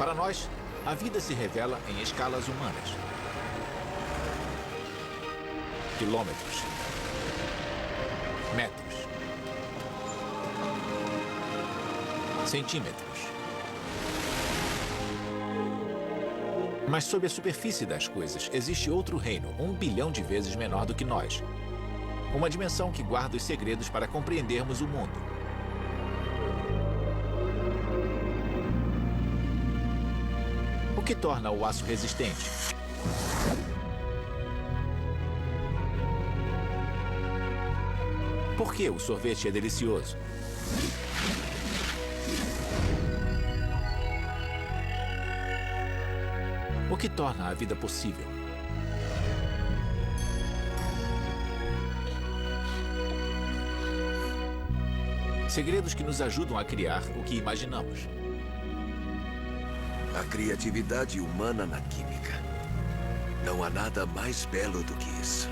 Para nós, a vida se revela em escalas humanas. Quilômetros. Metros. Centímetros. Mas sob a superfície das coisas, existe outro reino, 1 bilhão de vezes menor do que nós. Uma dimensão que guarda os segredos para compreendermos o mundo. O que torna o aço resistente? Por que o sorvete é delicioso? O que torna a vida possível? Segredos que nos ajudam a criar o que imaginamos. A criatividade humana na química. Não há nada mais belo do que isso.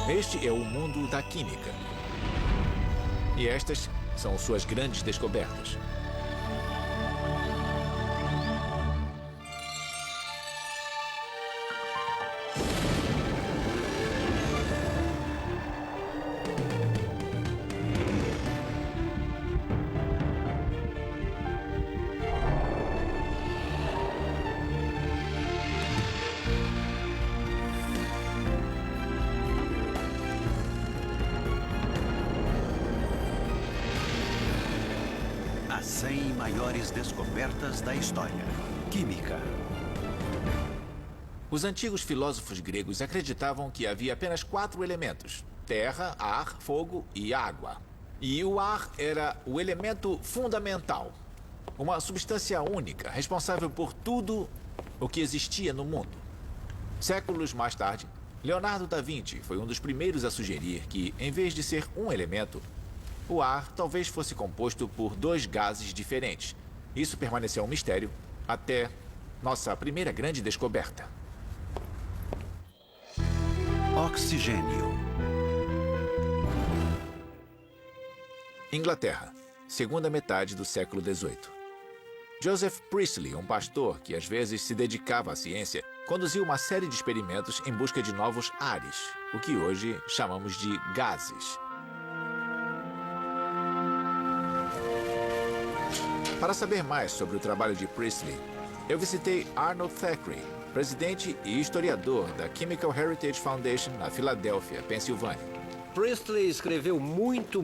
Este é o mundo da química. E estas são suas grandes descobertas. As 100 maiores descobertas da história. Química. Os antigos filósofos gregos acreditavam que havia apenas 4 elementos: terra, ar, fogo e água. E o ar era o elemento fundamental. Uma substância única, responsável por tudo o que existia no mundo. Séculos mais tarde, Leonardo da Vinci foi um dos primeiros a sugerir que, em vez de ser um elemento, o ar talvez fosse composto por 2 gases diferentes. Isso permaneceu um mistério até nossa primeira grande descoberta. Oxigênio. Inglaterra, segunda metade do século XVIII. Joseph Priestley, um pastor que às vezes se dedicava à ciência, conduziu uma série de experimentos em busca de novos ares, o que hoje chamamos de gases. Para saber mais sobre o trabalho de Priestley, eu visitei Arnold Thackeray, presidente e historiador da Chemical Heritage Foundation na Filadélfia, Pensilvânia. Priestley escreveu muito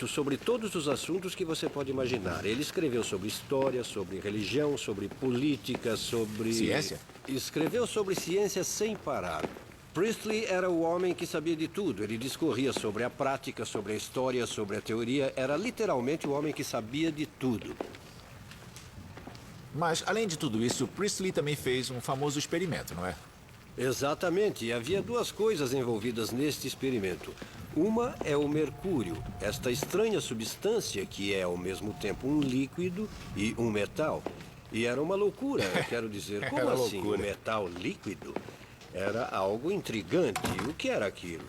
sobre todos os assuntos que você pode imaginar. Ele escreveu sobre história, sobre religião, sobre política, sobre... Ciência? Escreveu sobre ciência sem parar. Priestley era o homem que sabia de tudo. Ele discorria sobre a prática, sobre a história, sobre a teoria. Era literalmente o homem que sabia de tudo. Mas, além de tudo isso, Priestley também fez um famoso experimento, não é? Exatamente. E havia 2 coisas envolvidas neste experimento. Uma é o mercúrio, esta estranha substância que é ao mesmo tempo um líquido e um metal. E era uma loucura, eu quero dizer. Como assim, um metal líquido? Era algo intrigante. O que era aquilo?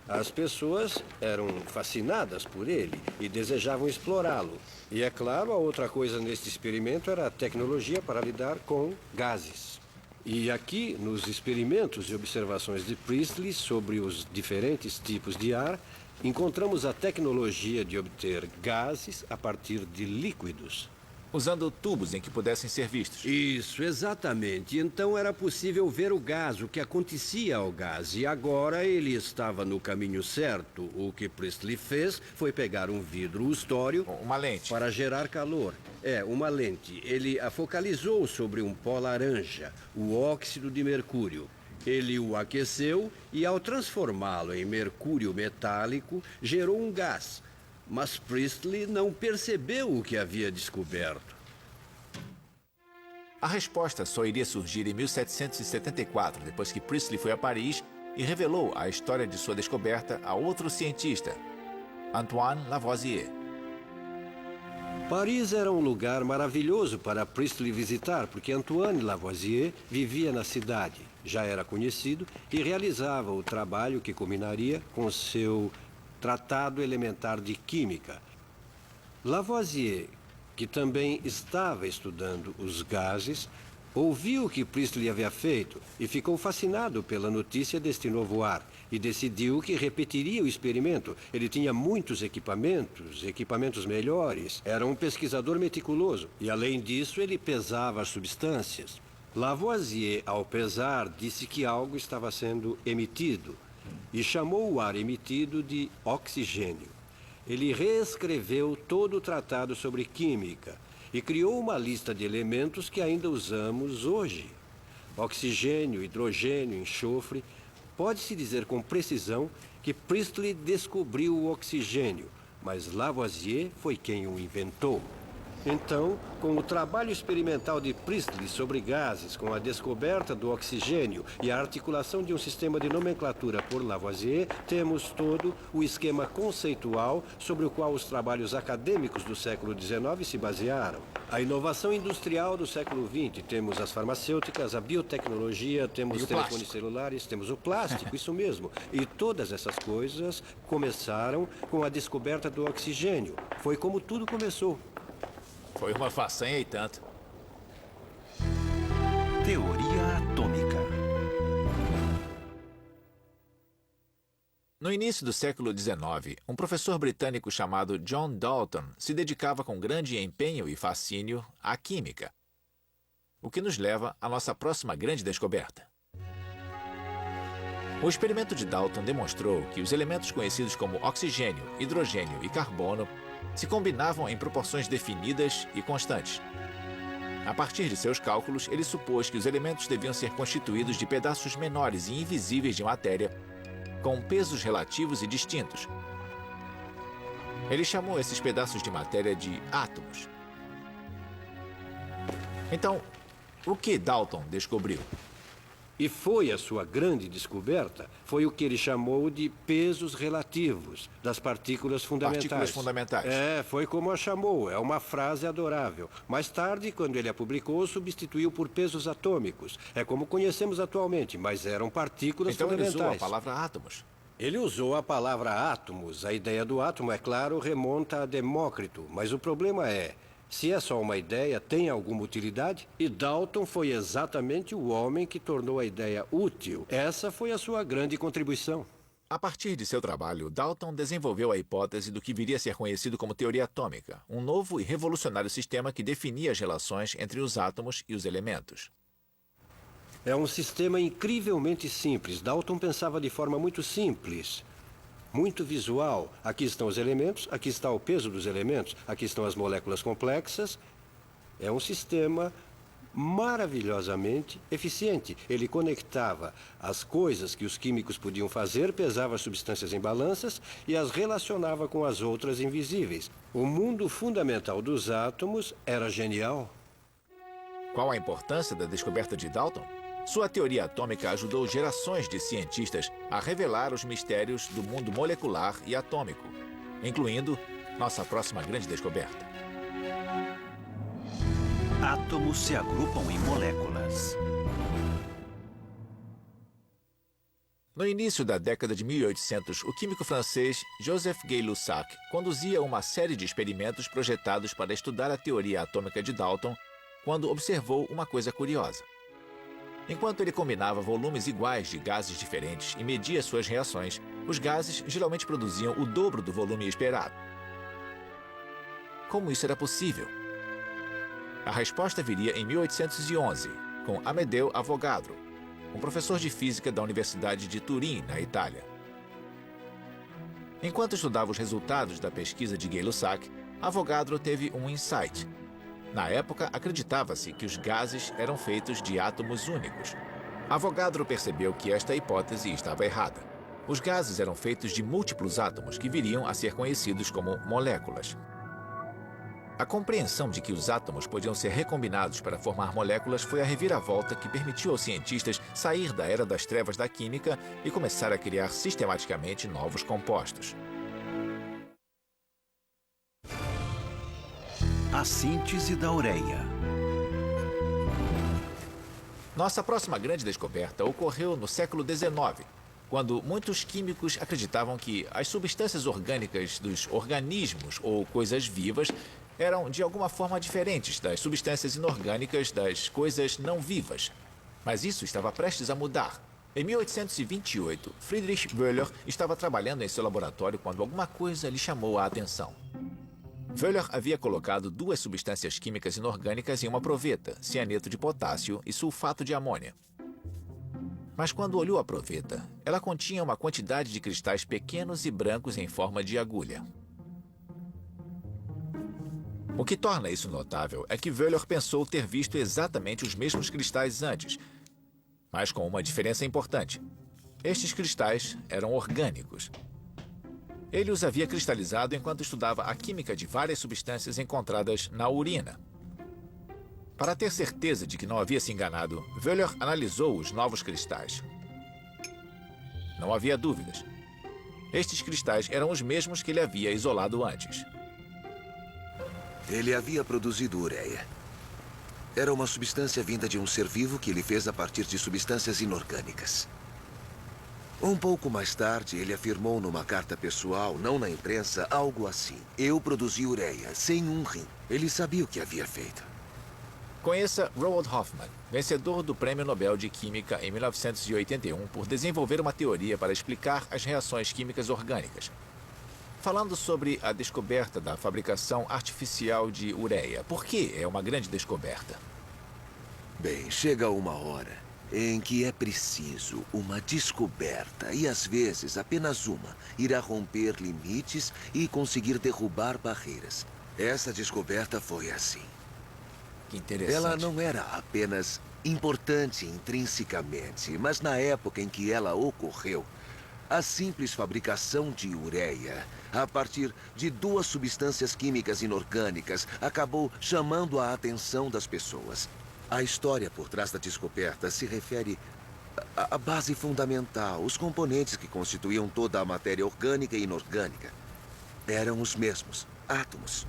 As pessoas eram fascinadas por ele e desejavam explorá-lo. E, é claro, a outra coisa neste experimento era a tecnologia para lidar com gases. E aqui, nos experimentos e observações de Priestley sobre os diferentes tipos de ar, encontramos a tecnologia de obter gases a partir de líquidos. Usando tubos em que pudessem ser vistos. Isso, exatamente. Então era possível ver o gás, o que acontecia ao gás. E agora ele estava no caminho certo. O que Priestley fez foi pegar um vidro ustório... Uma lente. Para gerar calor. Uma lente. Ele a focalizou sobre um pó laranja, o óxido de mercúrio. Ele o aqueceu e, ao transformá-lo em mercúrio metálico, gerou um gás. Mas Priestley não percebeu o que havia descoberto. A resposta só iria surgir em 1774, depois que Priestley foi a Paris e revelou a história de sua descoberta a outro cientista, Antoine Lavoisier. Paris era um lugar maravilhoso para Priestley visitar, porque Antoine Lavoisier vivia na cidade, já era conhecido e realizava o trabalho que culminaria com seu Tratado Elementar de Química. Lavoisier que também estava estudando os gases, ouviu o que Priestley havia feito e ficou fascinado pela notícia deste novo ar e decidiu que repetiria o experimento. Ele tinha muitos equipamentos melhores, era um pesquisador meticuloso e, além disso, ele pesava as substâncias. Lavoisier, ao pesar, disse que algo estava sendo emitido e chamou o ar emitido de oxigênio. Ele reescreveu todo o tratado sobre química e criou uma lista de elementos que ainda usamos hoje. Oxigênio, hidrogênio, enxofre. Pode-se dizer com precisão que Priestley descobriu o oxigênio, mas Lavoisier foi quem o inventou. Então, com o trabalho experimental de Priestley sobre gases, com a descoberta do oxigênio e a articulação de um sistema de nomenclatura por Lavoisier, temos todo o esquema conceitual sobre o qual os trabalhos acadêmicos do século XIX se basearam. A inovação industrial do século XX, temos as farmacêuticas, a biotecnologia, temos telefones celulares, temos o plástico, isso mesmo. E todas essas coisas começaram com a descoberta do oxigênio. Foi como tudo começou. Foi uma façanha e tanto. Teoria atômica. No início do século XIX, um professor britânico chamado John Dalton se dedicava com grande empenho e fascínio à química. O que nos leva à nossa próxima grande descoberta. O experimento de Dalton demonstrou que os elementos conhecidos como oxigênio, hidrogênio e carbono se combinavam em proporções definidas e constantes. A partir de seus cálculos, ele supôs que os elementos deviam ser constituídos de pedaços menores e invisíveis de matéria, com pesos relativos e distintos. Ele chamou esses pedaços de matéria de átomos. Então, o que Dalton descobriu? E foi a sua grande descoberta, foi o que ele chamou de pesos relativos das partículas fundamentais. Partículas fundamentais. Foi como a chamou, é uma frase adorável. Mais tarde, quando ele a publicou, substituiu por pesos atômicos. É como conhecemos atualmente, mas eram partículas fundamentais. Então ele usou a palavra átomos. Ele usou a palavra átomos. A ideia do átomo, é claro, remonta a Demócrito, mas o problema é: se é só uma ideia, tem alguma utilidade? E Dalton foi exatamente o homem que tornou a ideia útil. Essa foi a sua grande contribuição. A partir de seu trabalho, Dalton desenvolveu a hipótese do que viria a ser conhecido como teoria atômica, um novo e revolucionário sistema que definia as relações entre os átomos e os elementos. É um sistema incrivelmente simples. Dalton pensava de forma muito simples. Muito visual. Aqui estão os elementos, aqui está o peso dos elementos, aqui estão as moléculas complexas. É um sistema maravilhosamente eficiente. Ele conectava as coisas que os químicos podiam fazer, pesava as substâncias em balanças e as relacionava com as outras invisíveis. O mundo fundamental dos átomos era genial. Qual a importância da descoberta de Dalton? Sua teoria atômica ajudou gerações de cientistas a revelar os mistérios do mundo molecular e atômico, incluindo nossa próxima grande descoberta. Átomos se agrupam em moléculas. No início da década de 1800, o químico francês Joseph Gay-Lussac conduzia uma série de experimentos projetados para estudar a teoria atômica de Dalton quando observou uma coisa curiosa. Enquanto ele combinava volumes iguais de gases diferentes e media suas reações, os gases geralmente produziam o dobro do volume esperado. Como isso era possível? A resposta viria em 1811, com Amedeo Avogadro, um professor de física da Universidade de Turim, na Itália. Enquanto estudava os resultados da pesquisa de Gay-Lussac, Avogadro teve um insight. Na época, acreditava-se que os gases eram feitos de átomos únicos. Avogadro percebeu que esta hipótese estava errada. Os gases eram feitos de múltiplos átomos que viriam a ser conhecidos como moléculas. A compreensão de que os átomos podiam ser recombinados para formar moléculas foi a reviravolta que permitiu aos cientistas sair da era das trevas da química e começar a criar sistematicamente novos compostos. A síntese da ureia. Nossa próxima grande descoberta ocorreu no século XIX, quando muitos químicos acreditavam que as substâncias orgânicas dos organismos ou coisas vivas eram de alguma forma diferentes das substâncias inorgânicas das coisas não vivas. Mas isso estava prestes a mudar. Em 1828, Friedrich Wöhler estava trabalhando em seu laboratório quando alguma coisa lhe chamou a atenção. Wöhler havia colocado duas substâncias químicas inorgânicas em uma proveta, cianeto de potássio e sulfato de amônia. Mas quando olhou a proveta, ela continha uma quantidade de cristais pequenos e brancos em forma de agulha. O que torna isso notável é que Wöhler pensou ter visto exatamente os mesmos cristais antes, mas com uma diferença importante. Estes cristais eram orgânicos. Ele os havia cristalizado enquanto estudava a química de várias substâncias encontradas na urina. Para ter certeza de que não havia se enganado, Wöhler analisou os novos cristais. Não havia dúvidas. Estes cristais eram os mesmos que ele havia isolado antes. Ele havia produzido ureia. Era uma substância vinda de um ser vivo que ele fez a partir de substâncias inorgânicas. Um pouco mais tarde, ele afirmou numa carta pessoal, não na imprensa, algo assim. Eu produzi ureia, sem um rim. Ele sabia o que havia feito. Conheça Roald Hoffmann, vencedor do Prêmio Nobel de Química em 1981 por desenvolver uma teoria para explicar as reações químicas orgânicas. Falando sobre a descoberta da fabricação artificial de ureia, por que é uma grande descoberta? Bem, chega uma hora em que é preciso uma descoberta, e às vezes apenas uma, irá romper limites e conseguir derrubar barreiras. Essa descoberta foi assim. Que interessante. Ela não era apenas importante intrinsecamente, mas na época em que ela ocorreu, a simples fabricação de ureia, a partir de duas substâncias químicas inorgânicas, acabou chamando a atenção das pessoas. A história por trás da descoberta se refere à base fundamental, os componentes que constituíam toda a matéria orgânica e inorgânica. Eram os mesmos, átomos.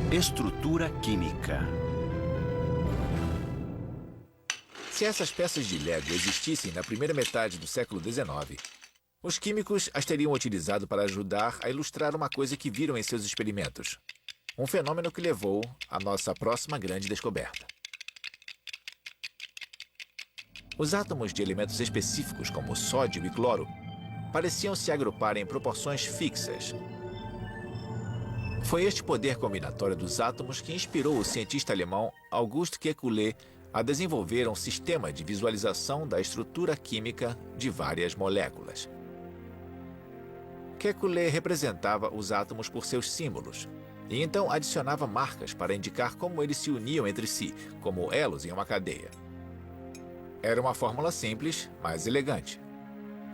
Estrutura química. Se essas peças de Lego existissem na primeira metade do século XIX, os químicos as teriam utilizado para ajudar a ilustrar uma coisa que viram em seus experimentos. Um fenômeno que levou à nossa próxima grande descoberta. Os átomos de elementos específicos, como sódio e cloro, pareciam se agrupar em proporções fixas. Foi este poder combinatório dos átomos que inspirou o cientista alemão August Kekulé a desenvolver um sistema de visualização da estrutura química de várias moléculas. Kekulé representava os átomos por seus símbolos, e então adicionava marcas para indicar como eles se uniam entre si, como elos em uma cadeia. Era uma fórmula simples, mas elegante.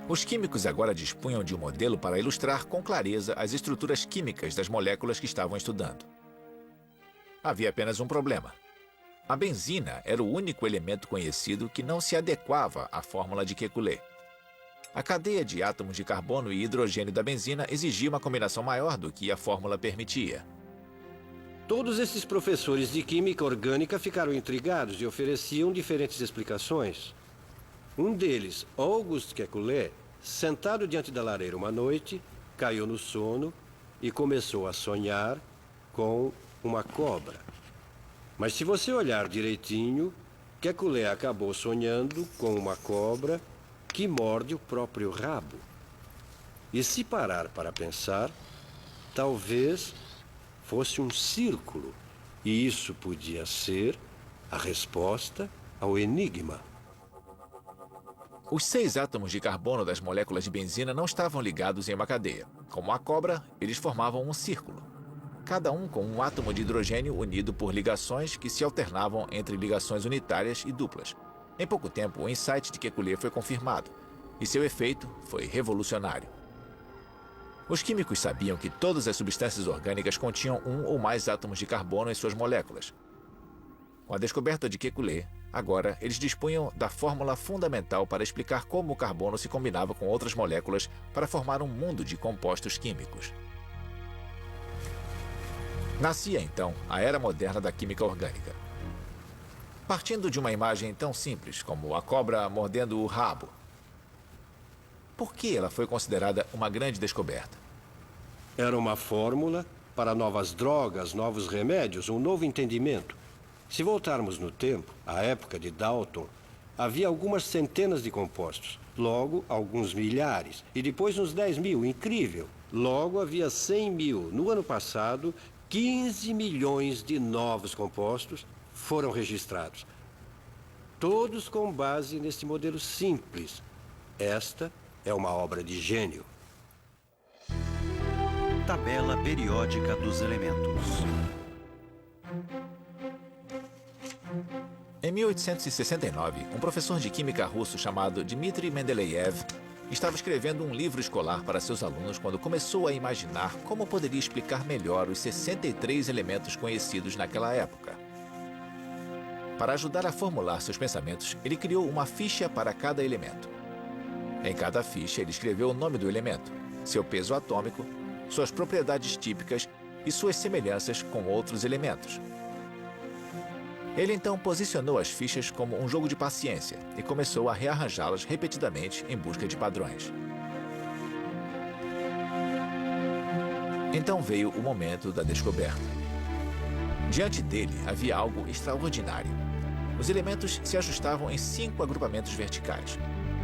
Os químicos agora dispunham de um modelo para ilustrar com clareza as estruturas químicas das moléculas que estavam estudando. Havia apenas um problema. A benzina era o único elemento conhecido que não se adequava à fórmula de Kekulé. A cadeia de átomos de carbono e hidrogênio da benzina exigia uma combinação maior do que a fórmula permitia. Todos esses professores de química orgânica ficaram intrigados e ofereciam diferentes explicações. Um deles, August Kekulé, sentado diante da lareira uma noite, caiu no sono e começou a sonhar com uma cobra. Mas se você olhar direitinho, Kekulé acabou sonhando com uma cobra que morde o próprio rabo. E se parar para pensar, talvez fosse um círculo, e isso podia ser a resposta ao enigma. Os 6 átomos de carbono das moléculas de benzina não estavam ligados em uma cadeia. Como a cobra, eles formavam um círculo. Cada um com um átomo de hidrogênio unido por ligações que se alternavam entre ligações unitárias e duplas. Em pouco tempo, o insight de Kekulé foi confirmado, e seu efeito foi revolucionário. Os químicos sabiam que todas as substâncias orgânicas continham um ou mais átomos de carbono em suas moléculas. Com a descoberta de Kekulé, agora eles dispunham da fórmula fundamental para explicar como o carbono se combinava com outras moléculas para formar um mundo de compostos químicos. Nascia, então, a era moderna da química orgânica. Partindo de uma imagem tão simples como a cobra mordendo o rabo, por que ela foi considerada uma grande descoberta? Era uma fórmula para novas drogas, novos remédios, um novo entendimento. Se voltarmos no tempo, à época de Dalton, havia algumas centenas de compostos, logo alguns milhares, e depois uns 10 mil, incrível. Logo havia 100 mil. No ano passado, 15 milhões de novos compostos foram registrados. Todos com base neste modelo simples. Esta é uma obra de gênio. Tabela periódica dos elementos. Em 1869, um professor de química russo chamado Dmitri Mendeleev estava escrevendo um livro escolar para seus alunos quando começou a imaginar como poderia explicar melhor os 63 elementos conhecidos naquela época. Para ajudar a formular seus pensamentos, ele criou uma ficha para cada elemento. Em cada ficha, ele escreveu o nome do elemento, seu peso atômico, suas propriedades típicas e suas semelhanças com outros elementos. Ele então posicionou as fichas como um jogo de paciência e começou a rearranjá-las repetidamente em busca de padrões. Então veio o momento da descoberta. Diante dele havia algo extraordinário. Os elementos se ajustavam em 5 agrupamentos verticais.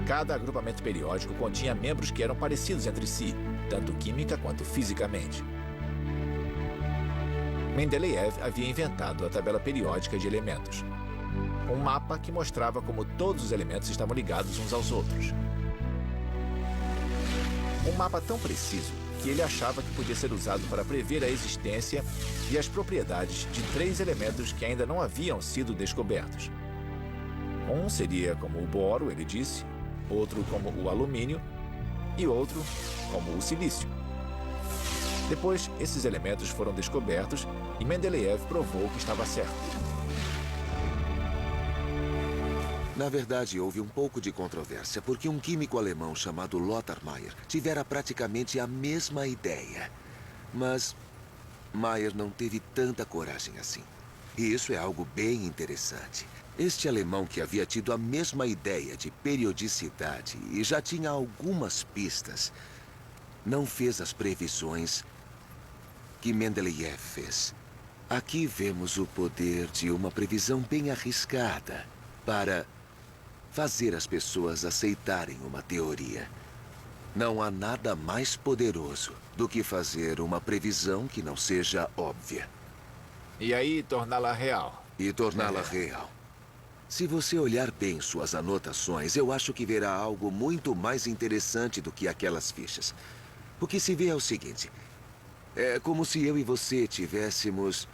Cada agrupamento periódico continha membros que eram parecidos entre si, tanto química quanto fisicamente. Mendeleev havia inventado a tabela periódica de elementos. Um mapa que mostrava como todos os elementos estavam ligados uns aos outros. Um mapa tão preciso que ele achava que podia ser usado para prever a existência e as propriedades de 3 elementos que ainda não haviam sido descobertos. Um seria como o boro, ele disse, outro como o alumínio e outro como o silício. Depois, esses elementos foram descobertos e Mendeleev provou que estava certo. Na verdade, houve um pouco de controvérsia, porque um químico alemão chamado Lothar Meyer tivera praticamente a mesma ideia. Mas Meyer não teve tanta coragem assim. E isso é algo bem interessante. Este alemão, que havia tido a mesma ideia de periodicidade e já tinha algumas pistas, não fez as previsões que Mendeleev fez. Aqui vemos o poder de uma previsão bem arriscada para fazer as pessoas aceitarem uma teoria. Não há nada mais poderoso do que fazer uma previsão que não seja óbvia. E aí, torná-la real. E torná-la real. Se você olhar bem suas anotações, eu acho que verá algo muito mais interessante do que aquelas fichas. O que se vê é o seguinte: é como se eu e você tivéssemos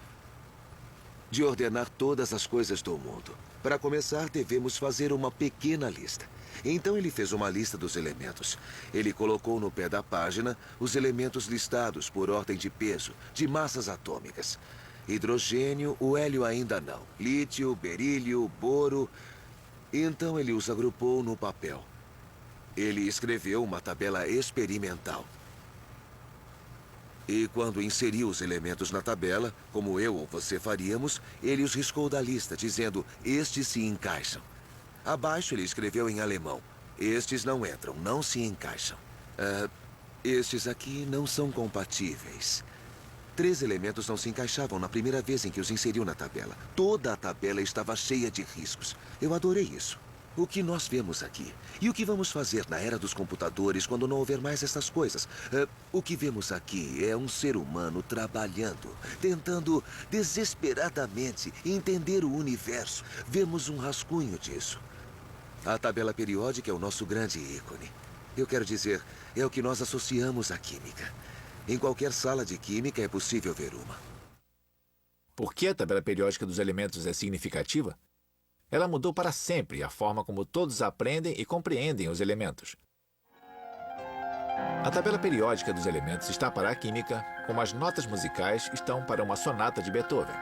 de ordenar todas as coisas do mundo. Para começar, devemos fazer uma pequena lista. Então ele fez uma lista dos elementos. Ele colocou no pé da página os elementos listados por ordem de peso, de massas atômicas. Hidrogênio, o hélio ainda não. Lítio, berílio, boro. Então ele os agrupou no papel. Ele escreveu uma tabela experimental. E quando inseriu os elementos na tabela, como eu ou você faríamos, ele os riscou da lista, dizendo: estes se encaixam. Abaixo ele escreveu em alemão: estes não entram, não se encaixam. Estes aqui não são compatíveis. 3 elementos não se encaixavam na primeira vez em que os inseriu na tabela. Toda a tabela estava cheia de riscos. Eu adorei isso. O que nós vemos aqui? E o que vamos fazer na era dos computadores quando não houver mais essas coisas? O que vemos aqui é um ser humano trabalhando, tentando desesperadamente entender o universo. Vemos um rascunho disso. A tabela periódica é o nosso grande ícone. Eu quero dizer, é o que nós associamos à química. Em qualquer sala de química é possível ver uma. Por que a tabela periódica dos elementos é significativa? Ela mudou para sempre a forma como todos aprendem e compreendem os elementos. A tabela periódica dos elementos está para a química, como as notas musicais estão para uma sonata de Beethoven.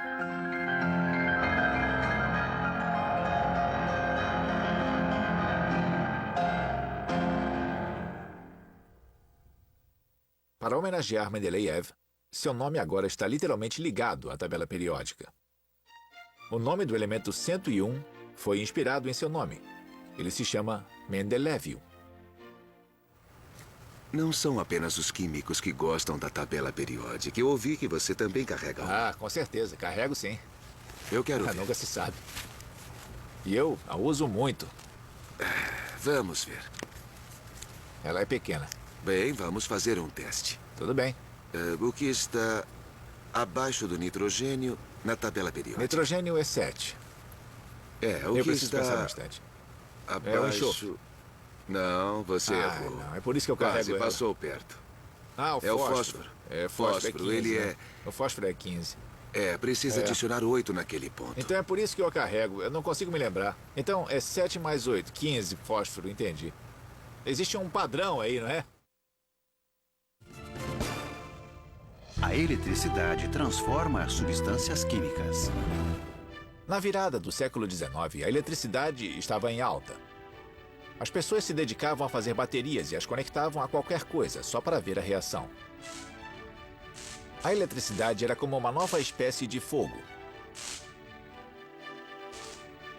Para homenagear Mendeleev, seu nome agora está literalmente ligado à tabela periódica. O nome do elemento 101 foi inspirado em seu nome. Ele se chama Mendeleevio. Não são apenas os químicos que gostam da tabela periódica. Eu ouvi que você também carrega uma. Ah, com certeza. Carrego sim. Eu quero ver. Nunca se sabe. E eu a uso muito. Vamos ver. Ela é pequena. Bem, vamos fazer um teste. Tudo bem. O que está abaixo do nitrogênio na tabela periódica? Nitrogênio é 7. O Eu que preciso pensar está bastante. abaixo... o enxofre. Não, você errou. Não. É por isso que eu carrego Quase ela. passou perto. Ah, o É o fósforo. fósforo. É, fósforo é 15, ele né? O fósforo é 15. Precisa adicionar 8 naquele ponto. Então é por isso que eu a carrego. Eu não consigo me lembrar. Então é 7 mais 8. 15 fósforo, entendi. Existe um padrão aí, não é? A eletricidade transforma as substâncias químicas. Na virada do século XIX, a eletricidade estava em alta. As pessoas se dedicavam a fazer baterias e as conectavam a qualquer coisa, só para ver a reação. A eletricidade era como uma nova espécie de fogo.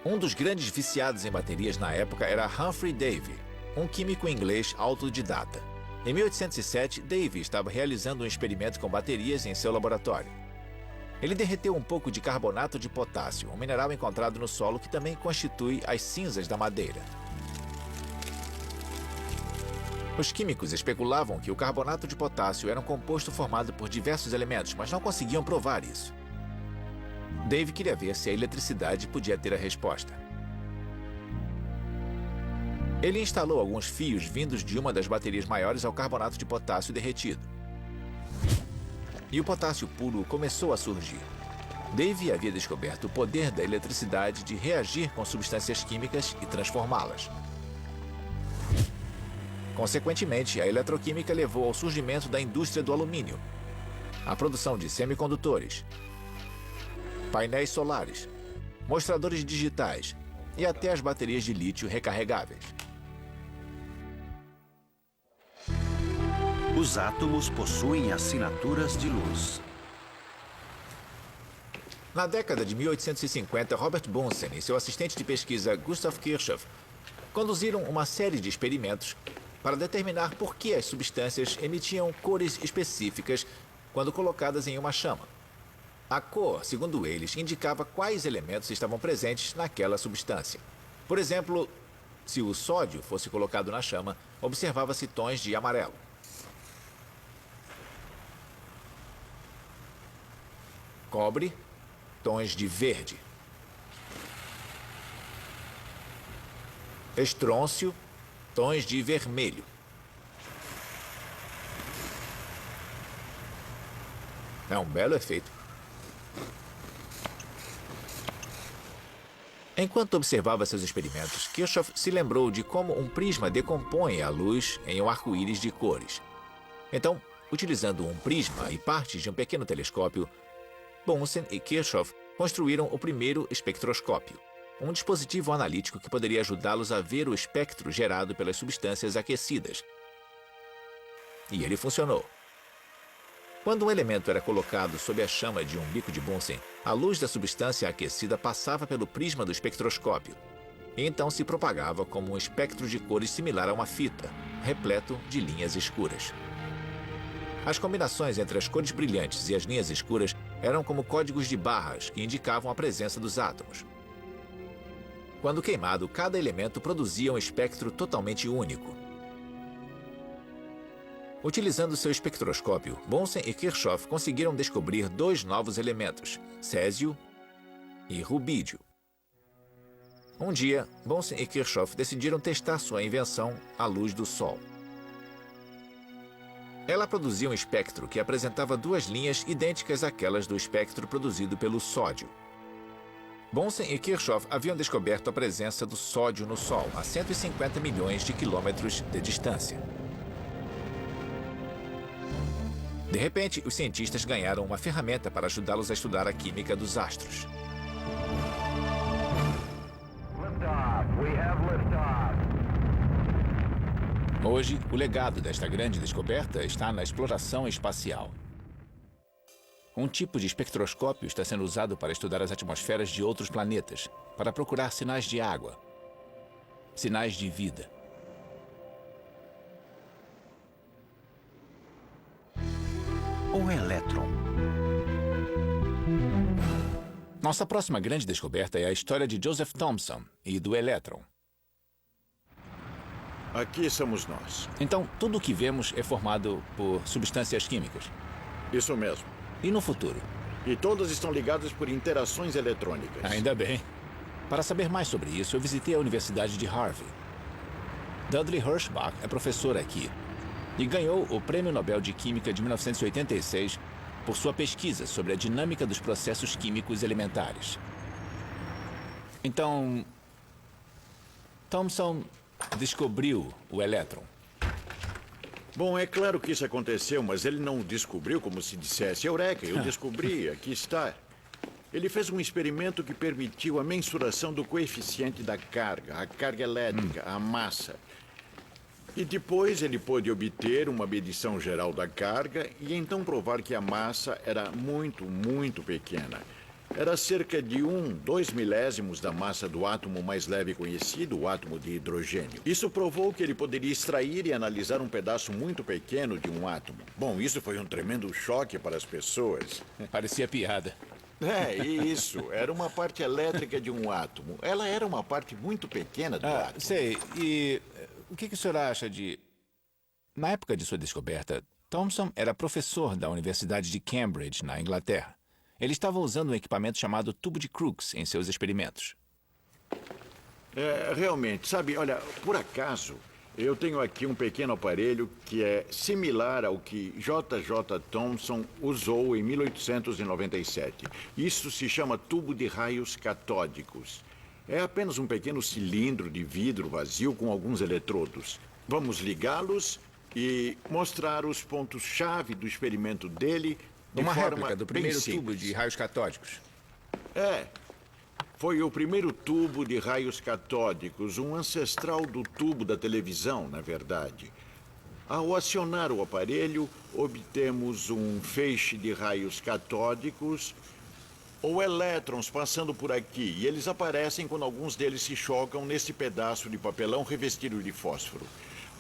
Um dos grandes viciados em baterias na época era Humphrey Davy, um químico inglês autodidata. Em 1807, Davy estava realizando um experimento com baterias em seu laboratório. Ele derreteu um pouco de carbonato de potássio, um mineral encontrado no solo que também constitui as cinzas da madeira. Os químicos especulavam que o carbonato de potássio era um composto formado por diversos elementos, mas não conseguiam provar isso. Davy queria ver se a eletricidade podia ter a resposta. Ele instalou alguns fios vindos de uma das baterias maiores ao carbonato de potássio derretido. E o potássio puro começou a surgir. Davy havia descoberto o poder da eletricidade de reagir com substâncias químicas e transformá-las. Consequentemente, a eletroquímica levou ao surgimento da indústria do alumínio, a produção de semicondutores, painéis solares, mostradores digitais e até as baterias de lítio recarregáveis. Os átomos possuem assinaturas de luz. Na década de 1850, Robert Bunsen e seu assistente de pesquisa Gustav Kirchhoff conduziram uma série de experimentos para determinar por que as substâncias emitiam cores específicas quando colocadas em uma chama. A cor, segundo eles, indicava quais elementos estavam presentes naquela substância. Por exemplo, se o sódio fosse colocado na chama, observava-se tons de amarelo. Cobre, tons de verde. Estrôncio, tons de vermelho. É um belo efeito. Enquanto observava seus experimentos, Kirchhoff se lembrou de como um prisma decompõe a luz em um arco-íris de cores. Então, utilizando um prisma e partes de um pequeno telescópio, Bunsen e Kirchhoff construíram o primeiro espectroscópio, um dispositivo analítico que poderia ajudá-los a ver o espectro gerado pelas substâncias aquecidas. E ele funcionou. Quando um elemento era colocado sob a chama de um bico de Bunsen, a luz da substância aquecida passava pelo prisma do espectroscópio, e então se propagava como um espectro de cores similar a uma fita, repleto de linhas escuras. As combinações entre as cores brilhantes e as linhas escuras eram como códigos de barras que indicavam a presença dos átomos. Quando queimado, cada elemento produzia um espectro totalmente único. Utilizando seu espectroscópio, Bunsen e Kirchhoff conseguiram descobrir dois novos elementos, césio e rubídio. Um dia, Bunsen e Kirchhoff decidiram testar sua invenção à luz do Sol. Ela produzia um espectro que apresentava duas linhas idênticas àquelas do espectro produzido pelo sódio. Bunsen e Kirchhoff haviam descoberto a presença do sódio no Sol a 150 milhões de quilômetros de distância. De repente, os cientistas ganharam uma ferramenta para ajudá-los a estudar a química dos astros. Hoje, o legado desta grande descoberta está na exploração espacial. Um tipo de espectroscópio está sendo usado para estudar as atmosferas de outros planetas, para procurar sinais de água, sinais de vida. Nossa próxima grande descoberta é a história de Joseph Thomson e do elétron. Aqui somos nós. Então, tudo o que vemos é formado por substâncias químicas. Isso mesmo. E no futuro? E todas estão ligadas por interações eletrônicas. Ainda bem. Para saber mais sobre isso, eu visitei a Universidade de Harvard. Dudley Hirschbach é professor aqui e ganhou o Prêmio Nobel de Química de 1986 por sua pesquisa sobre a dinâmica dos processos químicos elementares. Então, Thomson descobriu o elétron. Bom, é claro que isso aconteceu, mas ele não descobriu como se dissesse, eureka, eu descobri, aqui está. Ele fez um experimento que permitiu a mensuração do coeficiente da carga, a carga elétrica, a massa. E depois ele pôde obter uma medição geral da carga e então provar que a massa era muito, muito pequena. Era cerca de 2 milésimos da massa do átomo mais leve conhecido, o átomo de hidrogênio. Isso provou que ele poderia extrair e analisar um pedaço muito pequeno de um átomo. Bom, isso foi um tremendo choque para as pessoas. Parecia piada. Isso. Era uma parte elétrica de um átomo. Ela era uma parte muito pequena do átomo. Sei. E o que o senhor acha de... Na época de sua descoberta, Thomson era professor da Universidade de Cambridge, na Inglaterra. Ele estava usando um equipamento chamado tubo de Crookes em seus experimentos. Realmente, sabe, olha, por acaso, eu tenho aqui um pequeno aparelho que é similar ao que J.J. Thomson usou em 1897. Isso se chama tubo de raios catódicos. É apenas um pequeno cilindro de vidro vazio com alguns eletrodos. Vamos ligá-los e mostrar os pontos-chave do experimento dele de Uma forma réplica do bem primeiro simples. tubo de raios catódicos. Foi o primeiro tubo de raios catódicos, um ancestral do tubo da televisão, na verdade. Ao acionar o aparelho, obtemos um feixe de raios catódicos ou elétrons passando por aqui. E eles aparecem quando alguns deles se chocam nesse pedaço de papelão revestido de fósforo.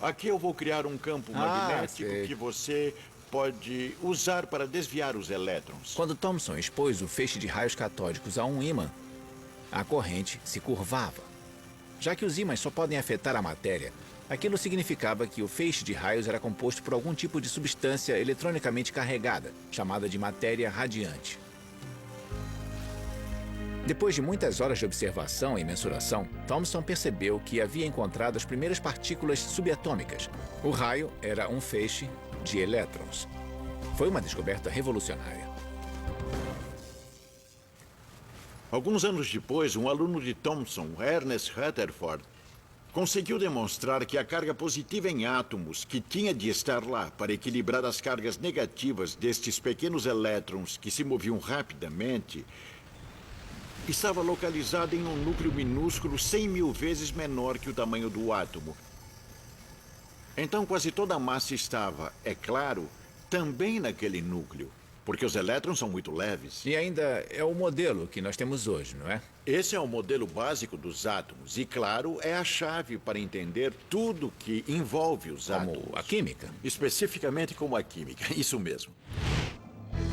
Aqui eu vou criar um campo magnético sei. que você pode usar para desviar os elétrons. Quando Thomson expôs o feixe de raios catódicos a um ímã, a corrente se curvava. Já que os ímãs só podem afetar a matéria, aquilo significava que o feixe de raios era composto por algum tipo de substância eletronicamente carregada, chamada de matéria radiante. Depois de muitas horas de observação e mensuração, Thomson percebeu que havia encontrado as primeiras partículas subatômicas. O raio era um feixe de elétrons. Foi uma descoberta revolucionária. Alguns anos depois, um aluno de Thomson, Ernest Rutherford, conseguiu demonstrar que a carga positiva em átomos, que tinha de estar lá para equilibrar as cargas negativas destes pequenos elétrons que se moviam rapidamente, estava localizada em um núcleo minúsculo 100 mil vezes menor que o tamanho do átomo. Então, quase toda a massa estava, é claro, também naquele núcleo, porque os elétrons são muito leves. E ainda é o modelo que nós temos hoje, não é? Esse é o modelo básico dos átomos e, claro, é a chave para entender tudo que envolve os átomos. Como a química. Especificamente como a química, isso mesmo.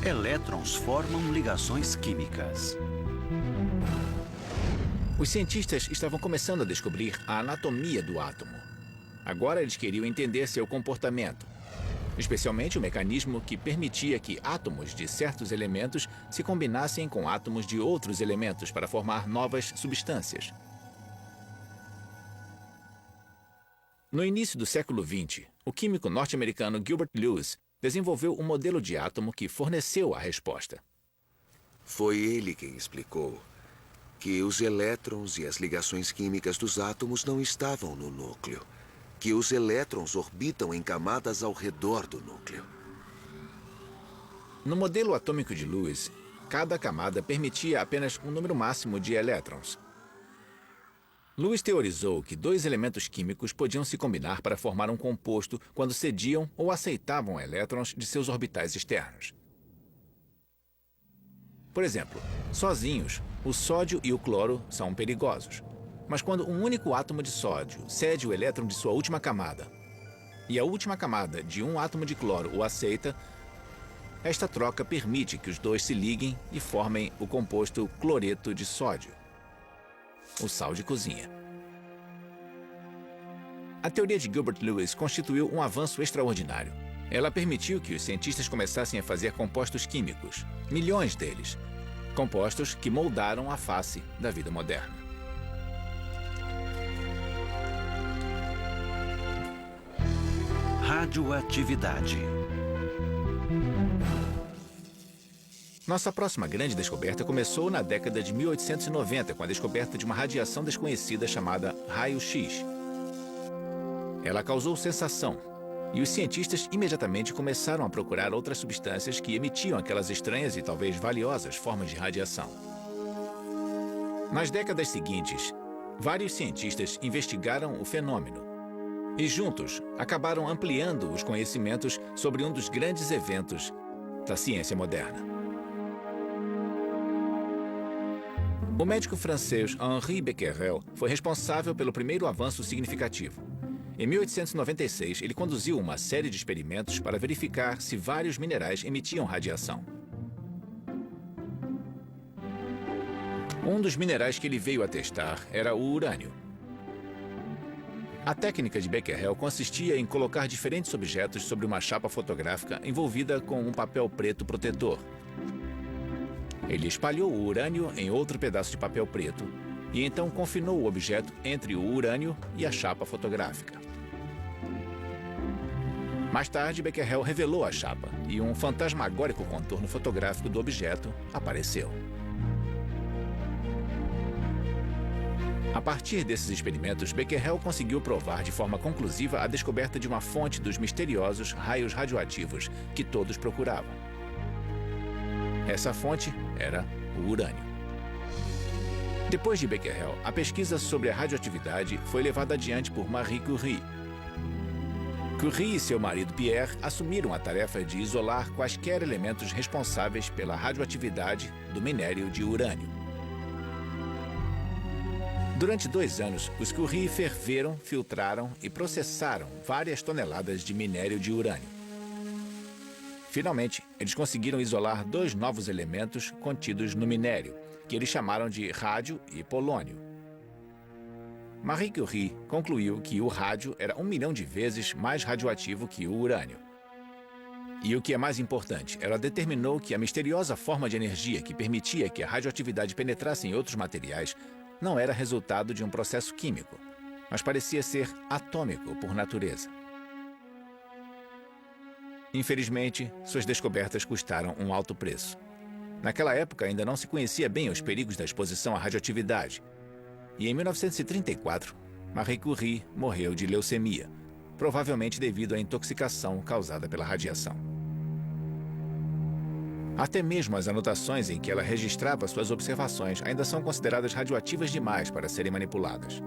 Elétrons formam ligações químicas. Os cientistas estavam começando a descobrir a anatomia do átomo. Agora eles queriam entender seu comportamento, especialmente o mecanismo que permitia que átomos de certos elementos se combinassem com átomos de outros elementos para formar novas substâncias. No início do século XX, o químico norte-americano Gilbert Lewis desenvolveu um modelo de átomo que forneceu a resposta. Foi ele quem explicou que os elétrons e as ligações químicas dos átomos não estavam no núcleo, que os elétrons orbitam em camadas ao redor do núcleo. No modelo atômico de Lewis, cada camada permitia apenas um número máximo de elétrons. Lewis teorizou que dois elementos químicos podiam se combinar para formar um composto quando cediam ou aceitavam elétrons de seus orbitais externos. Por exemplo, sozinhos, o sódio e o cloro são perigosos. Mas quando um único átomo de sódio cede o elétron de sua última camada e a última camada de um átomo de cloro o aceita, Esta troca permite que os dois se liguem e formem o composto cloreto de sódio, o sal de cozinha. A teoria de Gilbert Lewis constituiu um avanço extraordinário. Ela permitiu que os cientistas começassem a fazer compostos químicos, milhões deles, compostos que moldaram a face da vida moderna. Radioatividade. Nossa próxima grande descoberta começou na década de 1890, com a descoberta de uma radiação desconhecida chamada raio-x. Ela causou sensação, e os cientistas imediatamente começaram a procurar outras substâncias que emitiam aquelas estranhas e talvez valiosas formas de radiação. Nas décadas seguintes, vários cientistas investigaram o fenômeno e juntos acabaram ampliando os conhecimentos sobre um dos grandes eventos da ciência moderna. O médico francês Henri Becquerel foi responsável pelo primeiro avanço significativo. Em 1896, ele conduziu uma série de experimentos para verificar se vários minerais emitiam radiação. Um dos minerais que ele veio a testar era o urânio. A técnica de Becquerel consistia em colocar diferentes objetos sobre uma chapa fotográfica envolvida com um papel preto protetor. Ele espalhou o urânio em outro pedaço de papel preto e então confinou o objeto entre o urânio e a chapa fotográfica. Mais tarde, Becquerel revelou a chapa e um fantasmagórico contorno fotográfico do objeto apareceu. A partir desses experimentos, Becquerel conseguiu provar de forma conclusiva a descoberta de uma fonte dos misteriosos raios radioativos que todos procuravam. Essa fonte era o urânio. Depois de Becquerel, a pesquisa sobre a radioatividade foi levada adiante por Marie Curie. Curie e seu marido Pierre assumiram a tarefa de isolar quaisquer elementos responsáveis pela radioatividade do minério de urânio. Durante 2 anos, os Curie ferveram, filtraram e processaram várias toneladas de minério de urânio. Finalmente, eles conseguiram isolar 2 novos elementos contidos no minério, que eles chamaram de rádio e polônio. Marie Curie concluiu que o rádio era 1 milhão de vezes mais radioativo que o urânio. E o que é mais importante, ela determinou que a misteriosa forma de energia que permitia que a radioatividade penetrasse em outros materiais não era resultado de um processo químico, mas parecia ser atômico por natureza. Infelizmente, suas descobertas custaram um alto preço. Naquela época, ainda não se conhecia bem os perigos da exposição à radioatividade. E em 1934, Marie Curie morreu de leucemia, provavelmente devido à intoxicação causada pela radiação. Até mesmo as anotações em que ela registrava suas observações ainda são consideradas radioativas demais para serem manipuladas.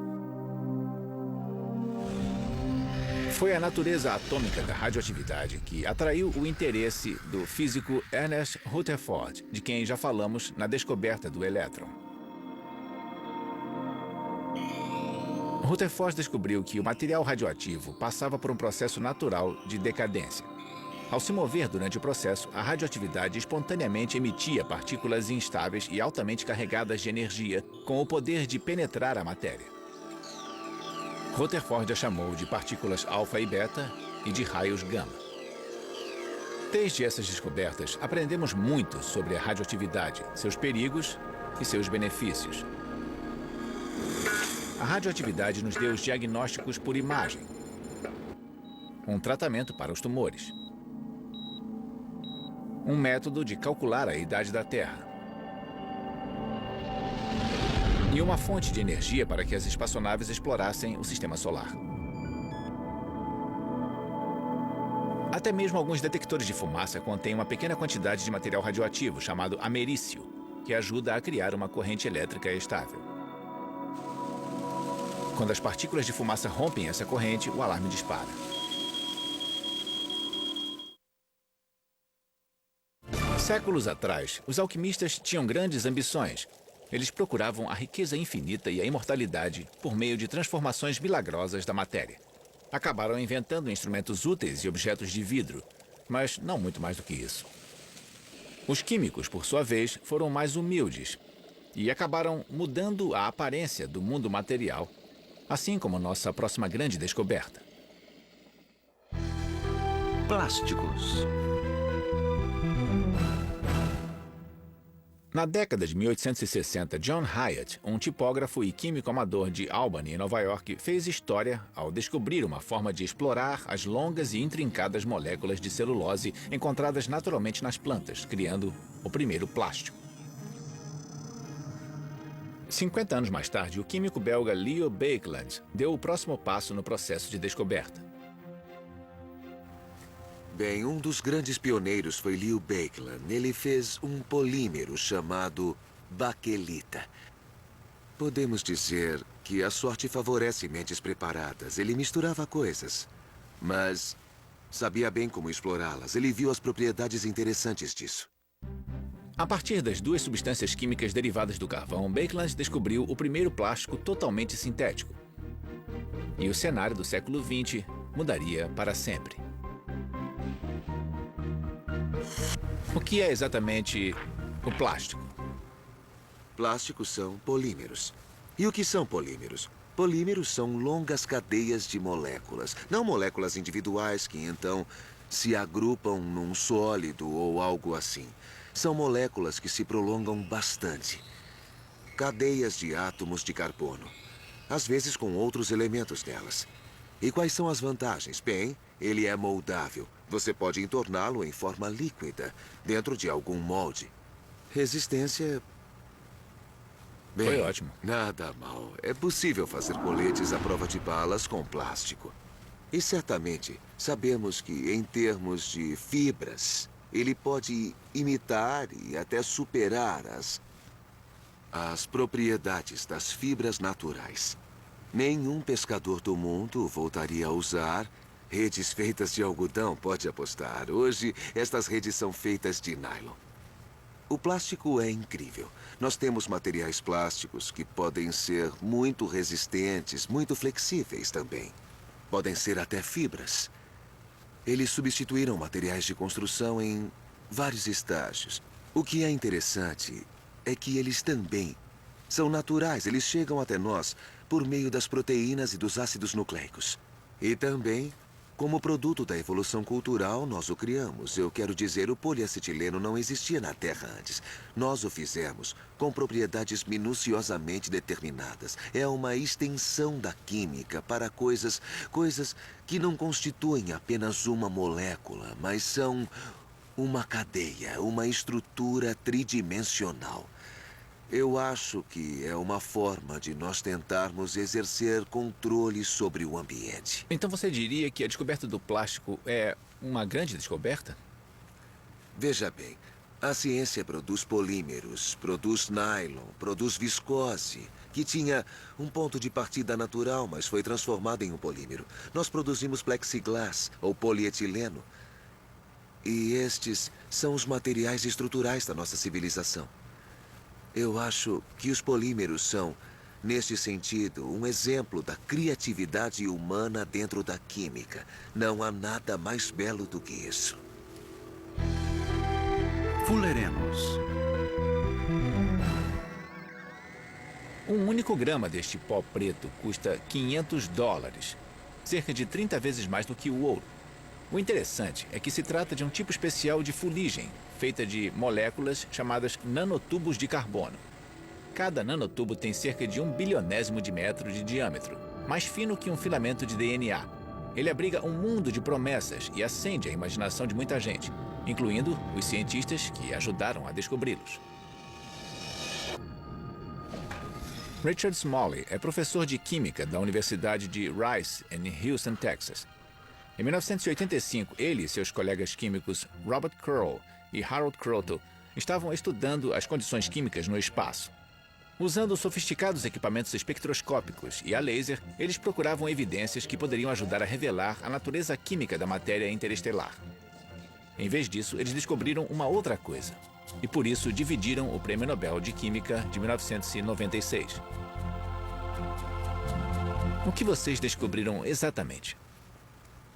Foi a natureza atômica da radioatividade que atraiu o interesse do físico Ernest Rutherford, de quem já falamos na descoberta do elétron. Rutherford descobriu que o material radioativo passava por um processo natural de decadência. Ao se mover durante o processo, a radioatividade espontaneamente emitia partículas instáveis e altamente carregadas de energia, com o poder de penetrar a matéria. Rutherford a chamou de partículas alfa e beta e de raios gama. Desde essas descobertas, aprendemos muito sobre a radioatividade, seus perigos e seus benefícios. A radioatividade nos deu os diagnósticos por imagem, um tratamento para os tumores, um método de calcular a idade da Terra e uma fonte de energia para que as espaçonaves explorassem o sistema solar. Até mesmo alguns detectores de fumaça contêm uma pequena quantidade de material radioativo chamado americio, que ajuda a criar uma corrente elétrica estável. Quando as partículas de fumaça rompem essa corrente, o alarme dispara. Séculos atrás, os alquimistas tinham grandes ambições. Eles procuravam a riqueza infinita e a imortalidade por meio de transformações milagrosas da matéria. Acabaram inventando instrumentos úteis e objetos de vidro, mas não muito mais do que isso. Os químicos, por sua vez, foram mais humildes e acabaram mudando a aparência do mundo material, assim como nossa próxima grande descoberta. Plásticos. Na década de 1860, John Hyatt, um tipógrafo e químico amador de Albany, em Nova York, fez história ao descobrir uma forma de explorar as longas e intrincadas moléculas de celulose encontradas naturalmente nas plantas, criando o primeiro plástico. 50 anos mais tarde, o químico belga Leo Baekeland deu o próximo passo no processo de descoberta. Bem, um dos grandes pioneiros foi Leo Baekeland. Ele fez um polímero chamado baquelita. Podemos dizer que a sorte favorece mentes preparadas. Ele misturava coisas, mas sabia bem como explorá-las. Ele viu as propriedades interessantes disso. A partir das duas substâncias químicas derivadas do carvão, Baekeland descobriu o primeiro plástico totalmente sintético. E o cenário do século XX mudaria para sempre. O que é exatamente o plástico? Plásticos são polímeros. E o que são polímeros? Polímeros são longas cadeias de moléculas. Não moléculas individuais que, então, se agrupam num sólido ou algo assim. São moléculas que se prolongam bastante. Cadeias de átomos de carbono. Às vezes com outros elementos nelas. E quais são as vantagens? Bem, ele é moldável. Você pode entorná-lo em forma líquida, dentro de algum molde. Resistência... Bem, foi ótimo. Nada mal. É possível fazer coletes à prova de balas com plástico. E certamente sabemos que, em termos de fibras, ele pode imitar e até superar as propriedades das fibras naturais. Nenhum pescador do mundo voltaria a usar redes feitas de algodão, pode apostar. Hoje, estas redes são feitas de nylon. O plástico é incrível. Nós temos materiais plásticos que podem ser muito resistentes, muito flexíveis também. Podem ser até fibras. Eles substituíram materiais de construção em vários estágios. O que é interessante é que eles também são naturais. Eles chegam até nós por meio das proteínas e dos ácidos nucleicos. E também, como produto da evolução cultural, nós o criamos. Eu quero dizer, o poliacetileno não existia na Terra antes. Nós o fizemos com propriedades minuciosamente determinadas. É uma extensão da química para coisas que não constituem apenas uma molécula, mas são uma cadeia, uma estrutura tridimensional. Eu acho que é uma forma de nós tentarmos exercer controle sobre o ambiente. Então você diria que a descoberta do plástico é uma grande descoberta? Veja bem, a ciência produz polímeros, produz nylon, produz viscose, que tinha um ponto de partida natural, mas foi transformado em um polímero. Nós produzimos plexiglass, ou polietileno. E estes são os materiais estruturais da nossa civilização. Eu acho que os polímeros são, neste sentido, um exemplo da criatividade humana dentro da química. Não há nada mais belo do que isso. Fullerenos. Um único grama deste pó preto custa $500, cerca de 30 vezes mais do que o ouro. O interessante é que se trata de um tipo especial de fuligem, feita de moléculas chamadas nanotubos de carbono. Cada nanotubo tem cerca de 1 bilionésimo de metro de diâmetro, mais fino que um filamento de DNA. Ele abriga um mundo de promessas e acende a imaginação de muita gente, incluindo os cientistas que ajudaram a descobri-los. Richard Smalley é professor de Química da Universidade de Rice, em Houston, Texas. Em 1985, ele e seus colegas químicos Robert Curl e Harold Kroto estavam estudando as condições químicas no espaço. Usando sofisticados equipamentos espectroscópicos e a laser, eles procuravam evidências que poderiam ajudar a revelar a natureza química da matéria interestelar. Em vez disso, eles descobriram uma outra coisa. E por isso dividiram o Prêmio Nobel de Química de 1996. O que vocês descobriram exatamente?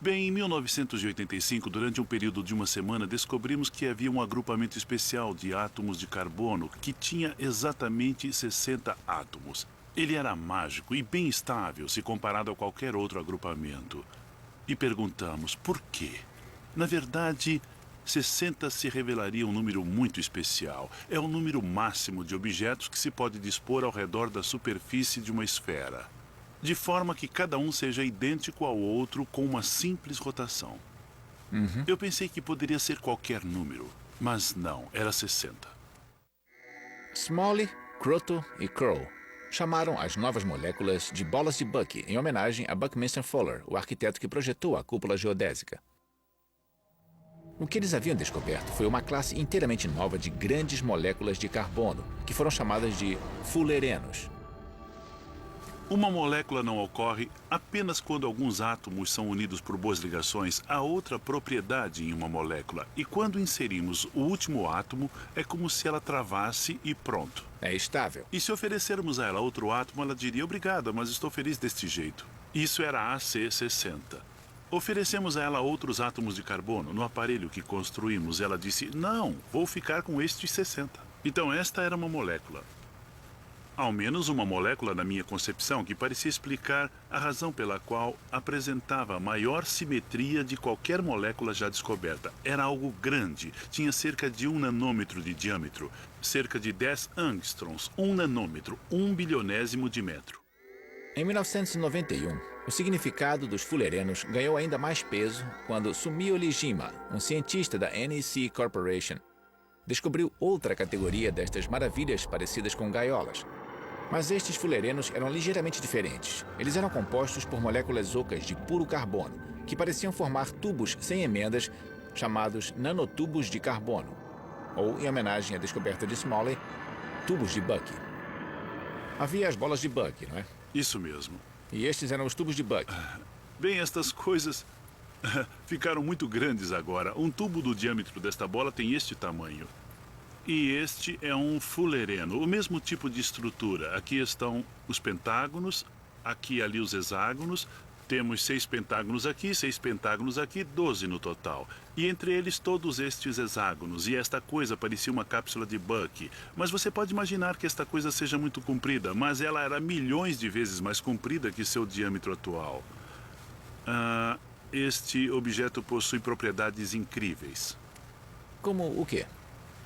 Bem, em 1985, durante um período de uma semana, descobrimos que havia um agrupamento especial de átomos de carbono que tinha exatamente 60 átomos. Ele era mágico e bem estável se comparado a qualquer outro agrupamento. E perguntamos por quê. Na verdade, 60 se revelaria um número muito especial. É o número máximo de objetos que se pode dispor ao redor da superfície de uma esfera, de forma que cada um seja idêntico ao outro com uma simples rotação. Eu pensei que poderia ser qualquer número, mas não, era 60. Smalley, Croto e Crow chamaram as novas moléculas de bolas de Buck em homenagem a Buckminster Fuller, o arquiteto que projetou a cúpula geodésica. O que eles haviam descoberto foi uma classe inteiramente nova de grandes moléculas de carbono, que foram chamadas de fullerenos. Uma molécula não ocorre apenas quando alguns átomos são unidos por boas ligações a outra propriedade em uma molécula. E quando inserimos o último átomo, é como se ela travasse e pronto. É estável. E se oferecermos a ela outro átomo, ela diria obrigada, mas estou feliz deste jeito. Isso era a AC60. Oferecemos a ela outros átomos de carbono. No aparelho que construímos, ela disse, não, vou ficar com estes 60. Então esta era uma molécula. Ao menos uma molécula na minha concepção que parecia explicar a razão pela qual apresentava a maior simetria de qualquer molécula já descoberta. Era algo grande, tinha cerca de 1 nanômetro de diâmetro, cerca de 10 angstroms, 1 nanômetro, 1 bilionésimo de metro. Em 1991, o significado dos fullerenos ganhou ainda mais peso quando Sumio Lijima, um cientista da NEC Corporation, descobriu outra categoria destas maravilhas parecidas com gaiolas. Mas estes fullerenos eram ligeiramente diferentes. Eles eram compostos por moléculas ocas de puro carbono, que pareciam formar tubos sem emendas, chamados nanotubos de carbono. Ou, em homenagem à descoberta de Smalley, tubos de Buck. Havia as bolas de Buck, não é? Isso mesmo. E estes eram os tubos de Buck. Bem, estas coisas ficaram muito grandes agora. Um tubo do diâmetro desta bola tem este tamanho. E este é um fullereno, o mesmo tipo de estrutura. Aqui estão os pentágonos, aqui e ali os hexágonos. Temos 6 pentágonos aqui, 6 pentágonos aqui, 12 no total. E entre eles todos estes hexágonos. E esta coisa parecia uma cápsula de Buck. Mas você pode imaginar que esta coisa seja muito comprida, mas ela era milhões de vezes mais comprida que seu diâmetro atual. Este objeto possui propriedades incríveis. Como o quê?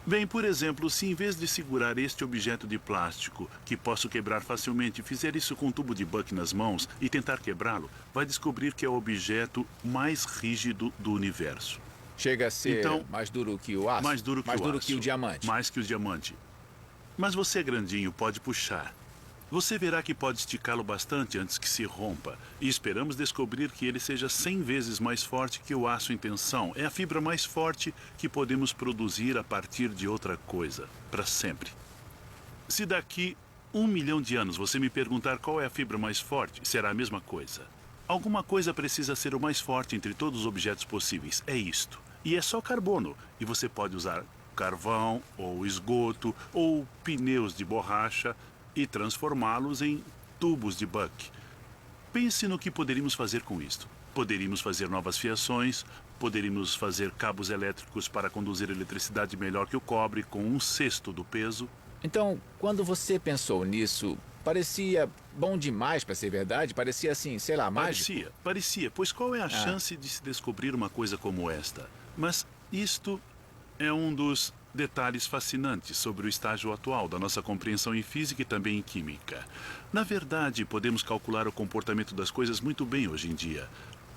Bem, por exemplo, se em vez de segurar este objeto de plástico, que posso quebrar facilmente, fizer isso com um tubo de Buck nas mãos e tentar quebrá-lo, vai descobrir que é o objeto mais rígido do universo. Chega a ser mais duro que o aço? Mais duro que o aço. Mais duro que o diamante? Mais que o diamante. Mas você, grandinho, pode puxar. Você verá que pode esticá-lo bastante antes que se rompa. E esperamos descobrir que ele seja 100 vezes mais forte que o aço em tensão. É a fibra mais forte que podemos produzir a partir de outra coisa, para sempre. Se daqui 1 milhão de anos você me perguntar qual é a fibra mais forte, será a mesma coisa. Alguma coisa precisa ser o mais forte entre todos os objetos possíveis. É isto. E é só carbono. E você pode usar carvão, ou esgoto, ou pneus de borracha, e transformá-los em tubos de Buck. Pense no que poderíamos fazer com isto. Poderíamos fazer novas fiações, poderíamos fazer cabos elétricos para conduzir eletricidade melhor que o cobre, com 1/6 do peso. Então, quando você pensou nisso, parecia bom demais para ser verdade? Parecia assim, sei lá, mágico? Parecia. Pois qual é a chance de se descobrir uma coisa como esta? Mas isto é um dos detalhes fascinantes sobre o estágio atual da nossa compreensão em física e também em química. Na verdade, podemos calcular o comportamento das coisas muito bem hoje em dia.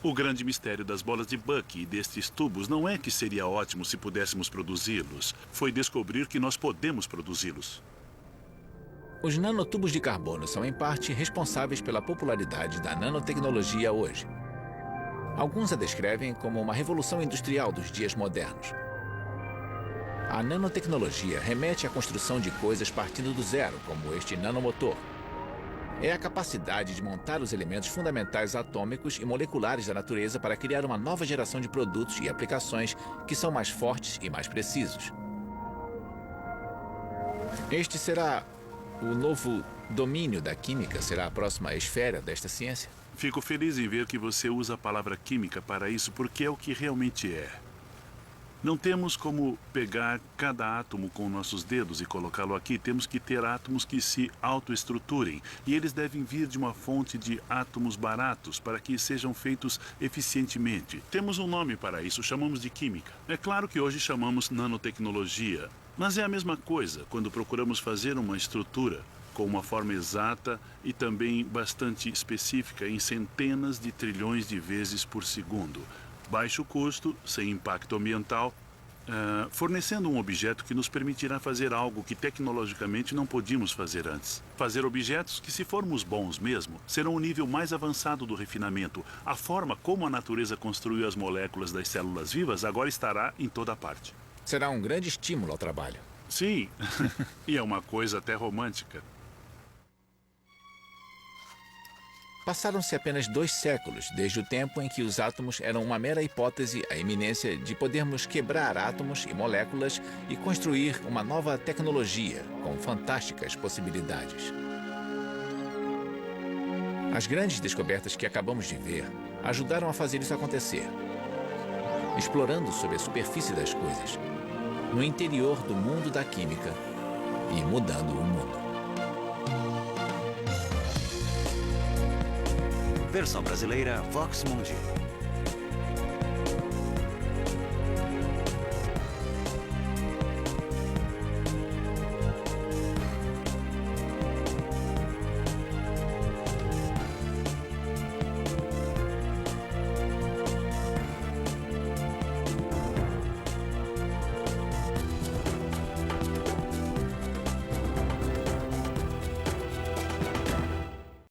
O grande mistério das bolas de Buck e destes tubos não é que seria ótimo se pudéssemos produzi-los. Foi descobrir que nós podemos produzi-los. Os nanotubos de carbono são, em parte, responsáveis pela popularidade da nanotecnologia hoje. Alguns a descrevem como uma revolução industrial dos dias modernos. A nanotecnologia remete à construção de coisas partindo do zero, como este nanomotor. É a capacidade de montar os elementos fundamentais atômicos e moleculares da natureza para criar uma nova geração de produtos e aplicações que são mais fortes e mais precisos. Este será o novo domínio da química? Será a próxima esfera desta ciência? Fico feliz em ver que você usa a palavra química para isso, porque é o que realmente é. Não temos como pegar cada átomo com nossos dedos e colocá-lo aqui. Temos que ter átomos que se autoestruturem. E eles devem vir de uma fonte de átomos baratos para que sejam feitos eficientemente. Temos um nome para isso, chamamos de química. É claro que hoje chamamos nanotecnologia, mas é a mesma coisa quando procuramos fazer uma estrutura com uma forma exata e também bastante específica em centenas de trilhões de vezes por segundo. Baixo custo, sem impacto ambiental, fornecendo um objeto que nos permitirá fazer algo que tecnologicamente não podíamos fazer antes. Fazer objetos que, se formos bons mesmo, serão o nível mais avançado do refinamento. A forma como a natureza construiu as moléculas das células vivas agora estará em toda parte. Será um grande estímulo ao trabalho. Sim, e é uma coisa até romântica. Passaram-se apenas 2 séculos desde o tempo em que os átomos eram uma mera hipótese, a iminência de podermos quebrar átomos e moléculas e construir uma nova tecnologia com fantásticas possibilidades. As grandes descobertas que acabamos de ver ajudaram a fazer isso acontecer, explorando sob a superfície das coisas, no interior do mundo da química e mudando o mundo. Versão brasileira Vox Mundi.